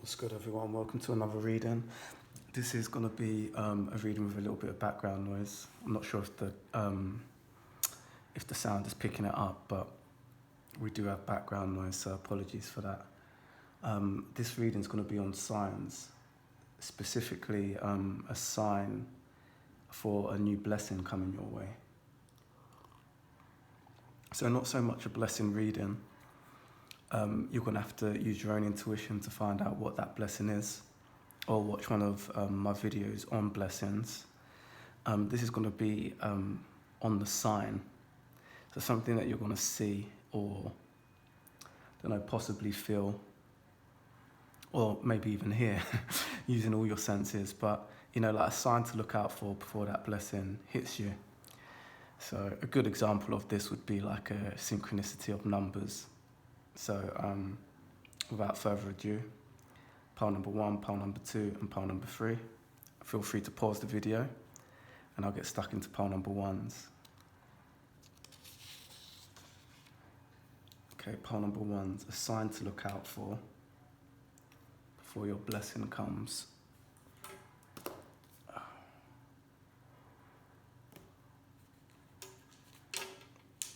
What's good, everyone? Welcome to another reading. This is going to be a reading with a little bit of background noise. I'm not sure if the sound is picking it up, but we do have background noise, so apologies for that. This reading is going to be on signs, specifically a sign for a new blessing coming your way. So not so much a blessing reading. You're going to have to use your own intuition to find out what that blessing is, or watch one of my videos on blessings. This is going to be on the sign, so something that you're going to see or, possibly feel, or maybe even hear, using all your senses, but like a sign to look out for before that blessing hits you. So a good example of this would be like a synchronicity of numbers. So without further ado, pile number 1, pile number 2, and pile number 3. Feel free to pause the video and I'll get stuck into pile number 1s. Okay, pile number 1's a sign to look out for before your blessing comes.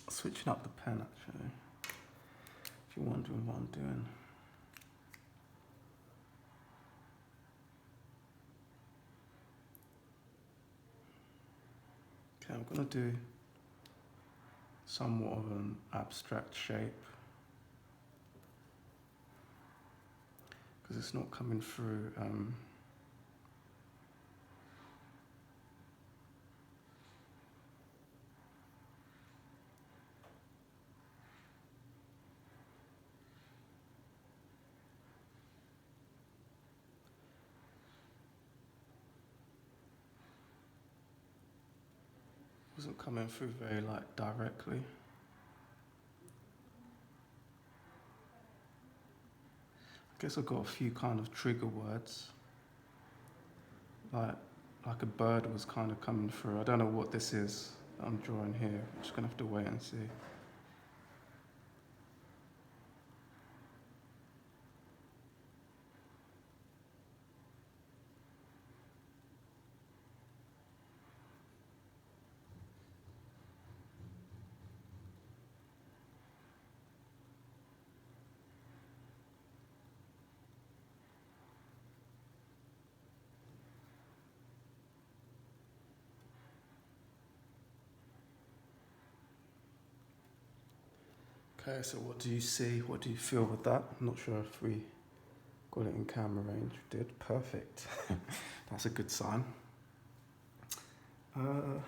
Switching up the pen actually, if you're wondering what I'm doing. Okay, I'm going to do somewhat of an abstract shape because it's not coming through wasn't coming through very directly. I guess I've got a few kind of trigger words, like a bird was kind of coming through. I don't know what this is that I'm drawing here. I'm just gonna have to wait and see. Okay, so what do you see? What do you feel with that? I'm not sure if we got it in camera range. We did. Perfect. That's a good sign. So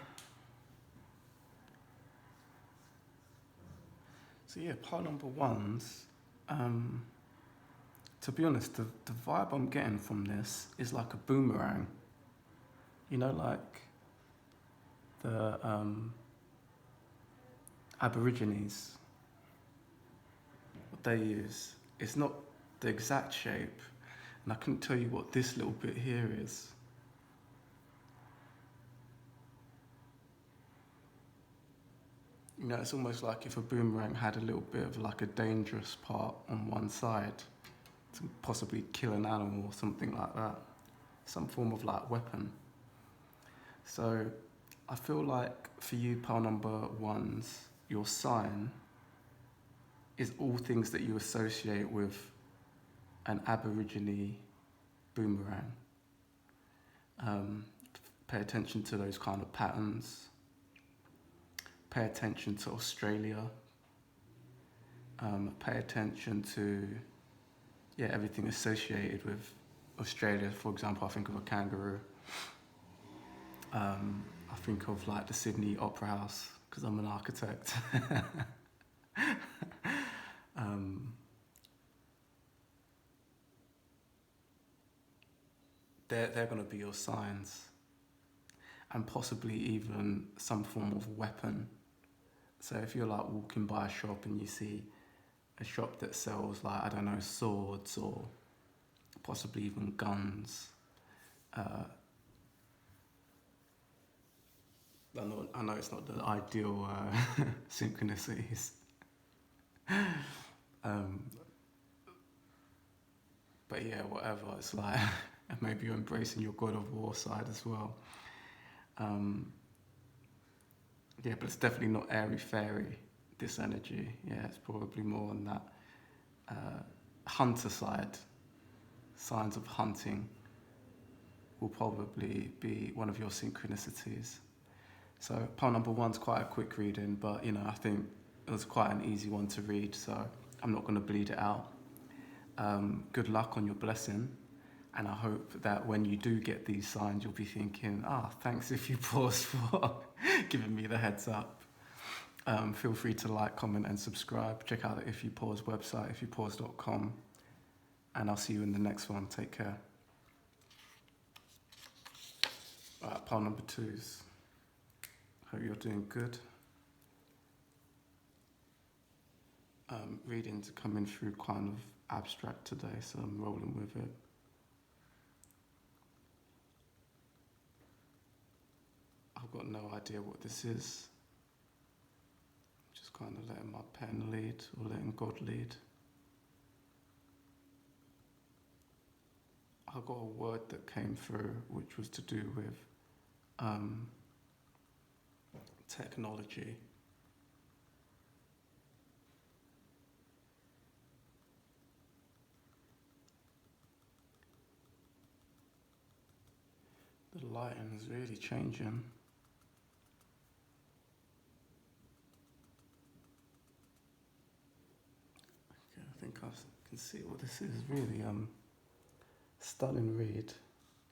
yeah, pile number 1's. To be honest, the vibe I'm getting from this is like a boomerang. Like the Aborigines, what they use. It's not the exact shape, and I couldn't tell you what this little bit here is. It's almost like if a boomerang had a little bit of like a dangerous part on one side to possibly kill an animal or something like that. Some form of weapon. So I feel like for you, pile number 1's, your sign is all things that you associate with an Aborigine boomerang. Pay attention to those kind of patterns. Pay attention to Australia. Pay attention to everything associated with Australia. For example, I think of a kangaroo. I think of the Sydney Opera House because I'm an architect. They're going to be your signs, and possibly even some form of weapon. So if you're walking by a shop and you see a shop that sells swords or possibly even guns, I know it's not the ideal synchronicities. But yeah, whatever. It's like maybe you're embracing your God of War side as well. Yeah, but it's definitely not airy fairy. This energy, yeah, it's probably more on that hunter side. Signs of hunting will probably be one of your synchronicities. So pile number one's quite a quick reading, but I think it was quite an easy one to read, so I'm not going to bleed it out. Good luck on your blessing, and I hope that when you do get these signs, you'll be thinking, thanks if you pause for giving me the heads up. Feel free to like, comment, and subscribe. Check out the If You Pause website, ifyoupause.com, and I'll see you in the next one. Take care. Alright, pile number twos. Hope you're doing good. Readings are coming through kind of abstract today, so I'm rolling with it. I've got no idea what this is. Just kind of letting my pen lead, or letting God lead. I got a word that came through which was to do with technology. The lighting is really changing. Okay, I think I can see what this is. Really stunning read.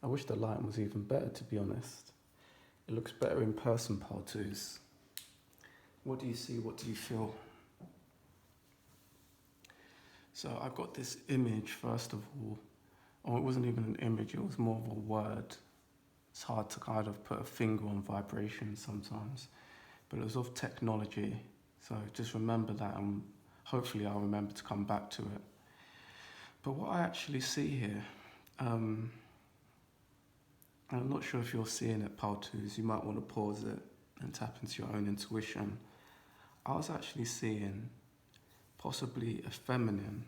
I wish the lighting was even better, to be honest. It looks better in person, pile twos. What do you see? What do you feel? So I got this image, first of all. Or it wasn't even an image, it was more of a word. It's hard to kind of put a finger on vibration sometimes. But it was of technology. So just remember that, and hopefully I'll remember to come back to it. But what I actually see here, I'm not sure if you're seeing it, pile twos. You might want to pause it and tap into your own intuition. I was actually seeing possibly a feminine,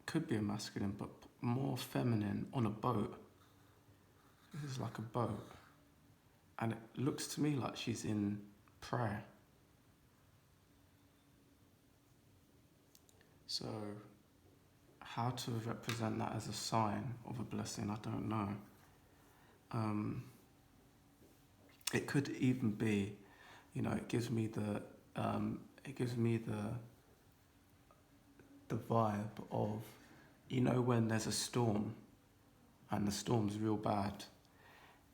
could be a masculine, but more feminine on a boat. This is like a boat. And it looks to me like she's in prayer. So how to represent that as a sign of a blessing, I don't know. It could even be, it gives me the vibe of, when there's a storm and the storm's real bad,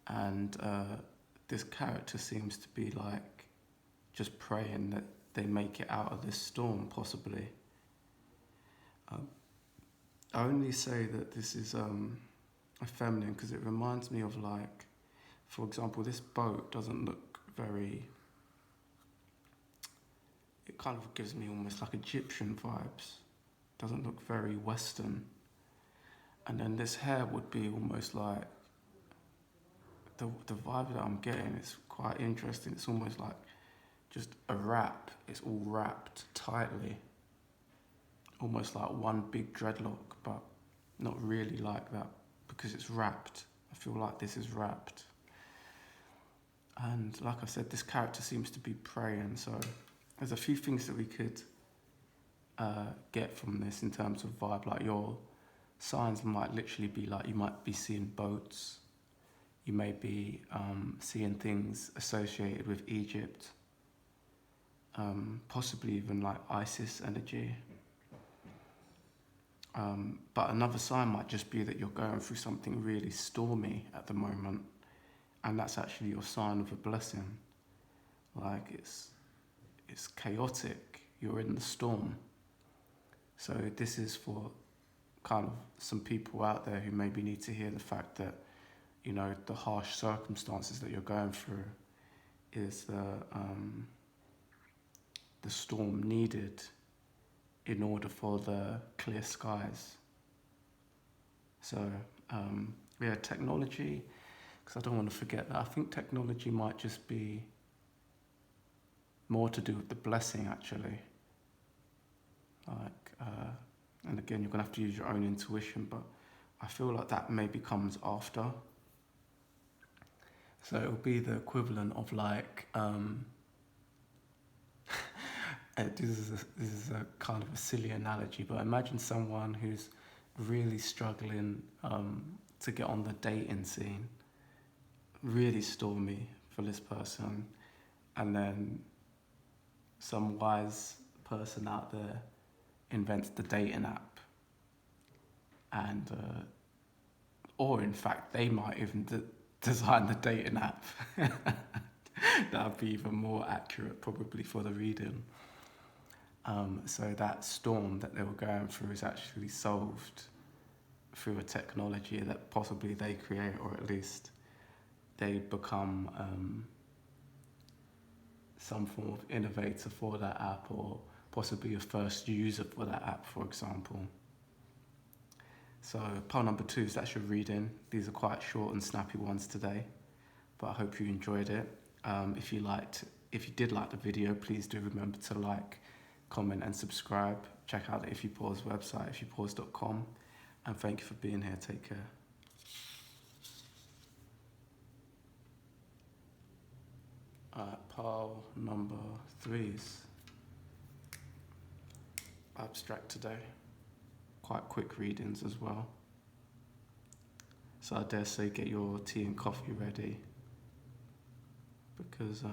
and this character seems to be like just praying that they make it out of this storm, possibly. I only say that this is a feminine because it reminds me of, like, for example, this boat doesn't look very, it kind of gives me almost like Egyptian vibes. Doesn't look very Western. And then this hair would be almost like, the vibe that I'm getting is quite interesting. It's almost like just a wrap. It's all wrapped tightly. Almost like one big dreadlock, but not really like that because it's wrapped. I feel like this is wrapped. And like I said, this character seems to be praying, so there's a few things that we could get from this in terms of vibe. Like, your signs might literally be like, you might be seeing boats, you may be seeing things associated with Egypt, possibly even like Isis energy. But another sign might just be that you're going through something really stormy at the moment, and that's actually your sign of a blessing. Like, it's chaotic, you're in the storm. So this is for kind of some people out there who maybe need to hear the fact that, the harsh circumstances that you're going through is the storm needed in order for the clear skies. So, technology, because I don't want to forget that. I think technology might just be more to do with the blessing, actually. And again, again, you're going to have to use your own intuition, but I feel like that maybe comes after. So it'll be the equivalent of like, this is a kind of a silly analogy, but imagine someone who's really struggling to get on the dating scene, really stormy for this person, and then some wise person out there invents the dating app, and or in fact they might even design the dating app. That would be even more accurate probably for the reading. So that storm that they were going through is actually solved through a technology that possibly they create, or at least they become some form of innovator for that app, or possibly a first user for that app, for example. So pile number 2 is that's your reading. These are quite short and snappy ones today, but I hope you enjoyed it. If you did like the video, please do remember to like, comment and subscribe. Check out the If You Pause website, ifyoupause.com, and thank you for being here. Take care. Pile number 3's abstract today. Quite quick readings as well. So I dare say get your tea and coffee ready, because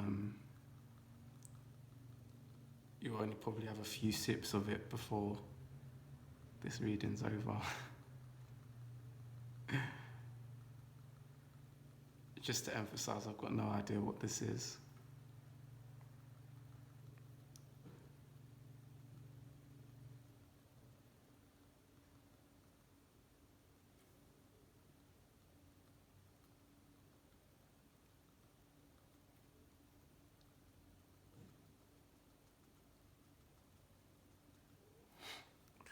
you'll only probably have a few sips of it before this reading's over. Just to emphasize, I've got no idea what this is.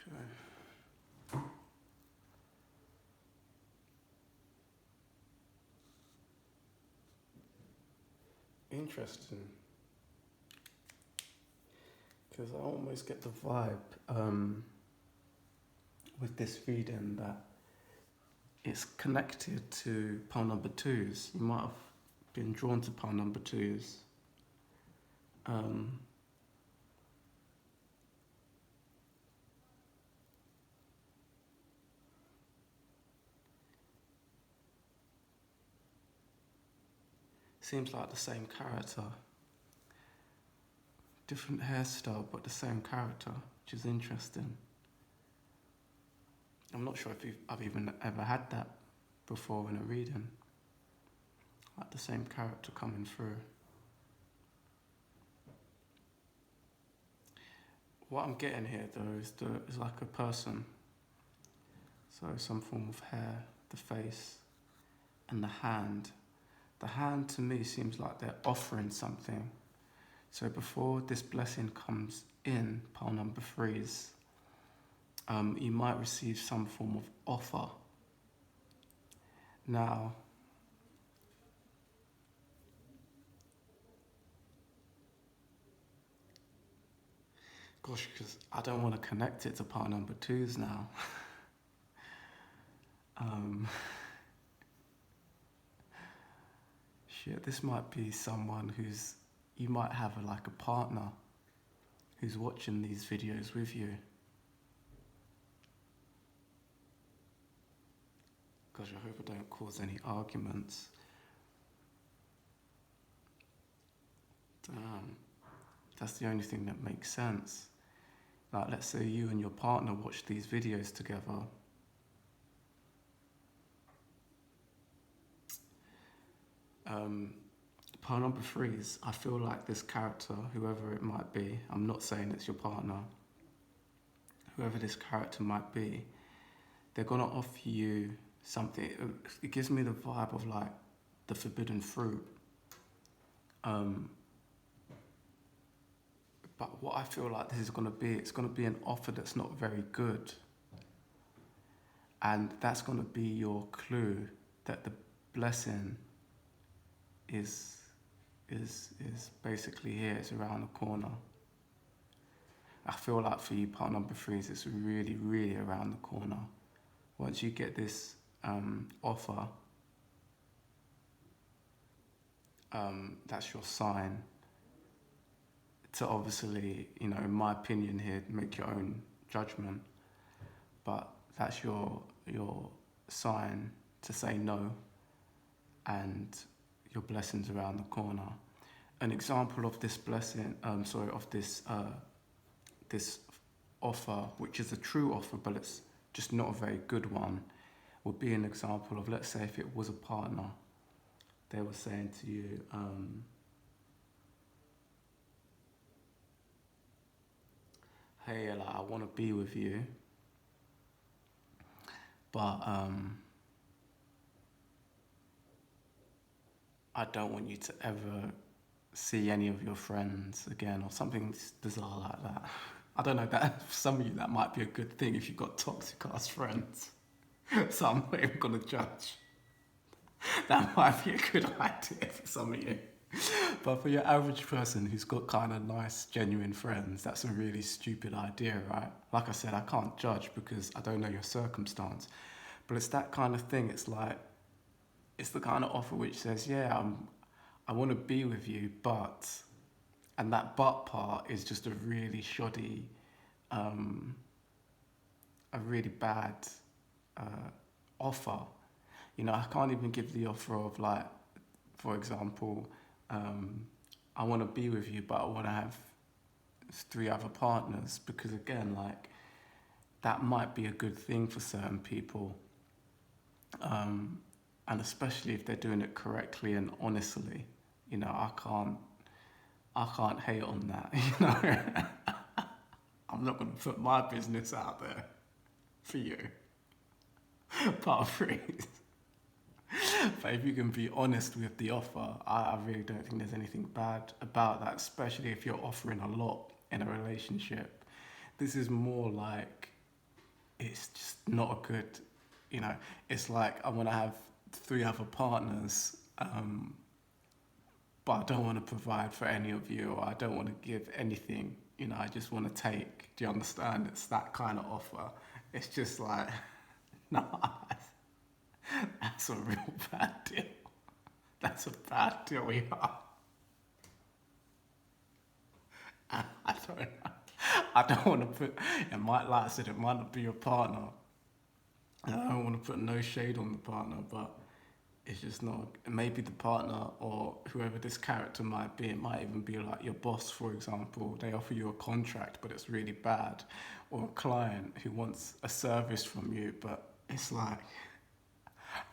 Okay. Interesting. Because I almost get the vibe with this reading that it's connected to pile number 2's. You might have been drawn to pile number 2's. Seems like the same character. Different hairstyle, but the same character, which is interesting. I'm not sure if I've even ever had that before in a reading. Like the same character coming through. What I'm getting here though is like a person. So some form of hair, the face, and the hand. The hand to me seems like they're offering something. So before this blessing comes in, pile number 3's, you might receive some form of offer. Now, gosh, because I don't want to connect it to pile number 2's now. Shit, this might be someone you might have like a partner who's watching these videos with you. Gosh, I hope I don't cause any arguments. Damn, that's the only thing that makes sense. Like, let's say you and your partner watch these videos together. Pile number 3's, I feel like this character, whoever it might be, I'm not saying it's your partner, whoever this character might be, they're going to offer you something. It gives me the vibe of like the forbidden fruit. But what I feel like this is going to be, it's going to be an offer that's not very good. And that's going to be your clue that the blessing is basically here, it's around the corner. I feel like for you, part number 3 is it's really, really around the corner. Once you get this offer, that's your sign to obviously, you know, in my opinion here, make your own judgment. But that's your sign to say no, and your blessings around the corner. An example of this blessing, of this offer, which is a true offer, but it's just not a very good one, would be an example of, let's say, if it was a partner, they were saying to you, hey, like, I want to be with you, but I don't want you to ever see any of your friends again, or something bizarre like that. I don't know, that for some of you that might be a good thing if you've got toxic ass friends. So I'm not even gonna judge. That might be a good idea for some of you. But for your average person who's got kind of nice, genuine friends, that's a really stupid idea, right? Like I said, I can't judge because I don't know your circumstance. But it's that kind of thing. It's like, it's the kind of offer which says, yeah, I want to be with you, but, and that but part is just a really shoddy, a really bad offer. You know, I can't even give the offer of, like, for example, I want to be with you, but I want to have 3 other partners, because again, like, that might be a good thing for certain people. And especially if they're doing it correctly and honestly, you know, I can't hate on that, you know. I'm not going to put my business out there for you. Part 3. But if you can be honest with the offer, I really don't think there's anything bad about that, especially if you're offering a lot in a relationship. This is more like, it's just not a good, you know, it's like, I want to have 3 other partners, but I don't want to provide for any of you, or I don't want to give anything, you know, I just want to take. Do you understand? It's that kind of offer. It's just like, no, that's a real bad deal. That's a bad deal we are. I don't know. I don't want to put, it might, like I said, it might not be your partner. I don't want to put no shade on the partner, but it's just not, maybe the partner or whoever this character might be, it might even be like your boss, for example. They offer you a contract, but it's really bad. Or a client who wants a service from you, but it's like,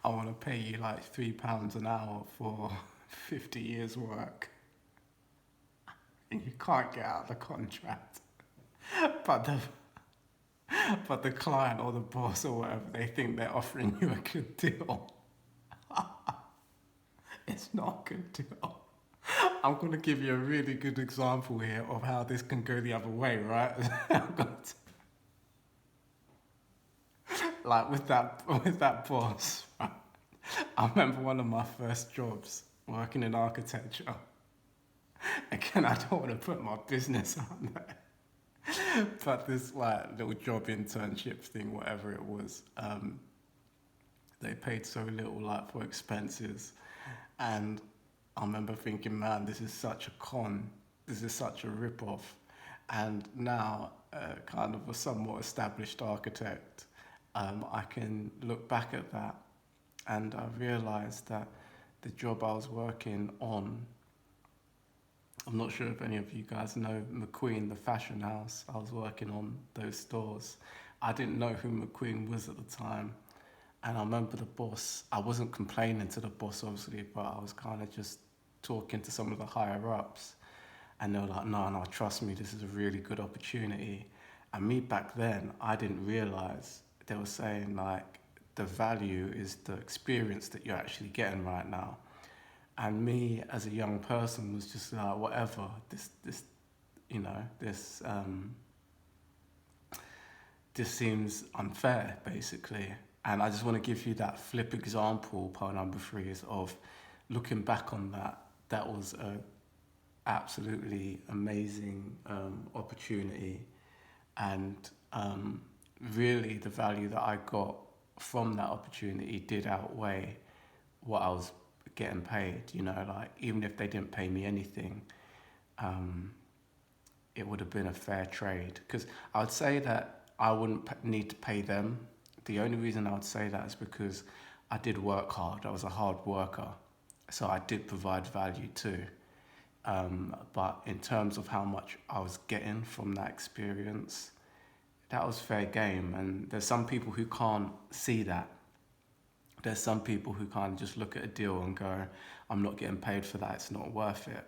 I want to pay you like £3 an hour for 50 years work. And you can't get out of the contract. But the client or the boss or whatever, they think they're offering you a good deal. It's not a good deal. I'm going to give you a really good example here of how this can go the other way, right? Like with that boss, right? I remember one of my first jobs working in architecture. Again, I don't want to put my business on there. But this like little job internship thing, whatever it was, they paid so little like for expenses. And I remember thinking, man, this is such a con. This is such a rip-off. And now, kind of a somewhat established architect, I can look back at that and I realised that the job I was working on, I'm not sure if any of you guys know McQueen, the fashion house. I was working on those stores. I didn't know who McQueen was at the time. And I remember the boss, I wasn't complaining to the boss obviously, but I was kind of just talking to some of the higher ups. And they were like, no, trust me, this is a really good opportunity. And me back then, I didn't realise they were saying like, the value is the experience that you're actually getting right now. And me as a young person was just like, whatever, this seems unfair, basically. And I just want to give you that flip example, part number 3, is of looking back on that. That was a absolutely amazing opportunity. And really the value that I got from that opportunity did outweigh what I was getting paid, you know, like even if they didn't pay me anything, it would have been a fair trade. Because I would say that I wouldn't need to pay them. The only reason I would say that is because I did work hard. I was a hard worker. So I did provide value too. But in terms of how much I was getting from that experience, that was fair game. And there's some people who can't see that. There's some people who can't just look at a deal and go, I'm not getting paid for that, it's not worth it.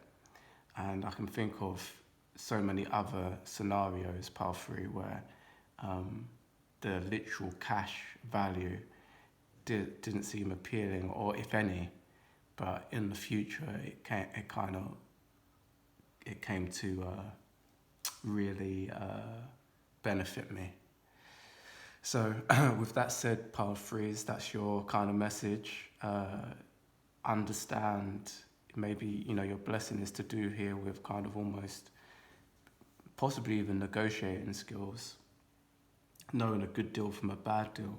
And I can think of so many other scenarios, Pal 3, where the literal cash value didn't seem appealing, or if any, but in the future it came to really benefit me. So with that said, Pal 3s, that's your kind of message. Understand maybe, you know, your blessing is to do here with kind of almost possibly even negotiating skills, knowing a good deal from a bad deal,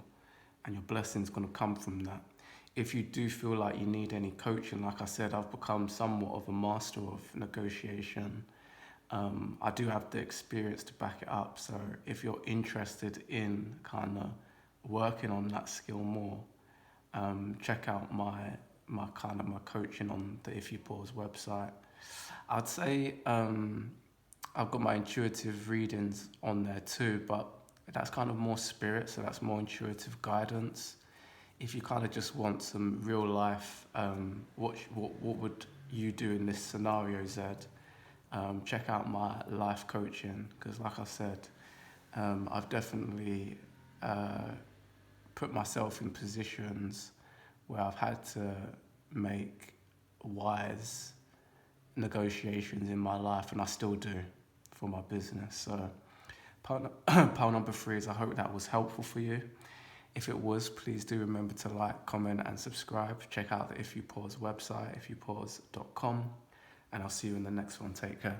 and your blessing's going to come from that. If you do feel like you need any coaching, like I said, I've become somewhat of a master of negotiation. I do have the experience to back it up. So if you're interested in kind of working on that skill more, check out my coaching on the If You Pause website. I'd say I've got my intuitive readings on there too, but that's kind of more spirit, so that's more intuitive guidance. If you kind of just want some real life, what would you do in this scenario, Zed? Check out my life coaching, because like I said, I've definitely put myself in positions where I've had to make wise negotiations in my life, and I still do for my business. So pile number 3 is, I hope that was helpful for you. If it was, please do remember to like, comment and subscribe. Check out the If You Pause website, ifyoupause.com, and I'll see you in the next one. Take care.